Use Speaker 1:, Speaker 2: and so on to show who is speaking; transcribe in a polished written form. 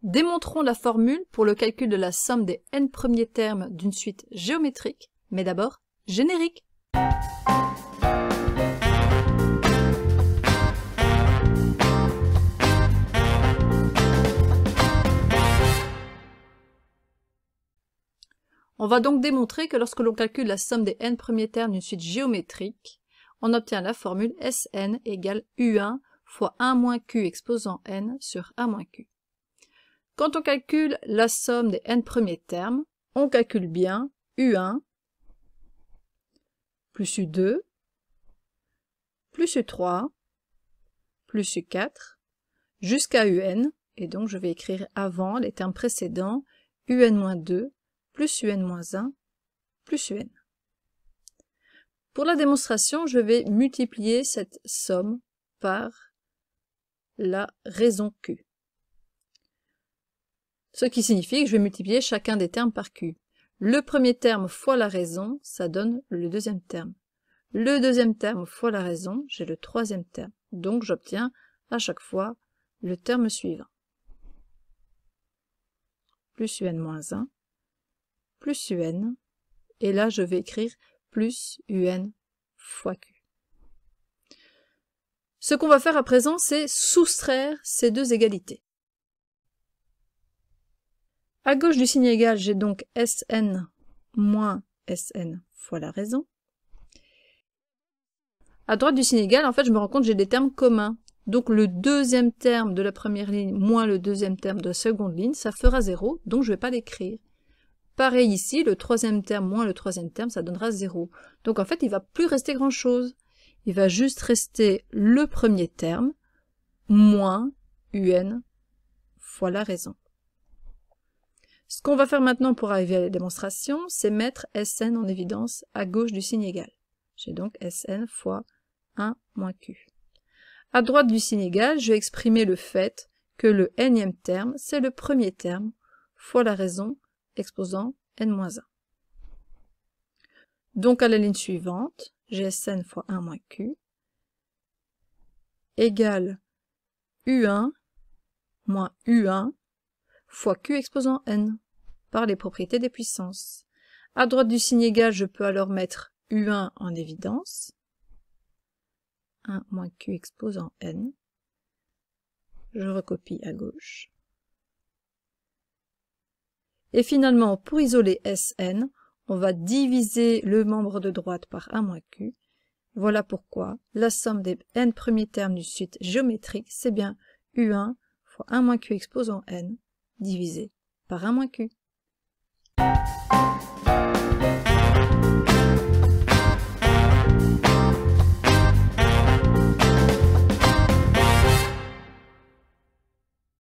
Speaker 1: Démontrons la formule pour le calcul de la somme des n premiers termes d'une suite géométrique, mais d'abord générique. On va donc démontrer que lorsque l'on calcule la somme des n premiers termes d'une suite géométrique, on obtient la formule Sn égale U1 fois 1 moins Q exposant n sur 1 moins Q. Quand on calcule la somme des n premiers termes, on calcule bien U1 plus U2 plus U3 plus U4 jusqu'à UN, et donc je vais écrire avant les termes précédents UN-2 plus UN-1 plus UN. Pour la démonstration, je vais multiplier cette somme par la raison Q. Ce qui signifie que je vais multiplier chacun des termes par Q. Le premier terme fois la raison, ça donne le deuxième terme. Le deuxième terme fois la raison, j'ai le troisième terme. Donc j'obtiens à chaque fois le terme suivant. Plus UN-1, plus UN, et là je vais écrire plus UN fois Q. Ce qu'on va faire à présent, c'est soustraire ces deux égalités. À gauche du signe égal, j'ai donc Sn moins Sn fois la raison. À droite du signe égal, en fait, je me rends compte que j'ai des termes communs. Donc le deuxième terme de la première ligne moins le deuxième terme de la seconde ligne, ça fera 0, donc je ne vais pas l'écrire. Pareil ici, le troisième terme moins le troisième terme, ça donnera 0. Donc en fait, il ne va plus rester grand-chose. Il va juste rester le premier terme moins UN fois la raison. Ce qu'on va faire maintenant pour arriver à la démonstration, c'est mettre Sn en évidence à gauche du signe égal. J'ai donc Sn fois 1 moins Q. À droite du signe égal, je vais exprimer le fait que le nème terme, c'est le premier terme fois la raison exposant n-1. Donc à la ligne suivante, j'ai Sn fois 1 moins Q égale U1 moins U1 fois Q exposant n, par les propriétés des puissances. À droite du signe égal, je peux alors mettre U1 en évidence, 1 moins Q exposant n, je recopie à gauche. Et finalement, pour isoler Sn, on va diviser le membre de droite par 1 moins Q. Voilà pourquoi la somme des n premiers termes d'une suite géométrique, c'est bien U1 fois 1 moins Q exposant n, divisé par 1 moins Q.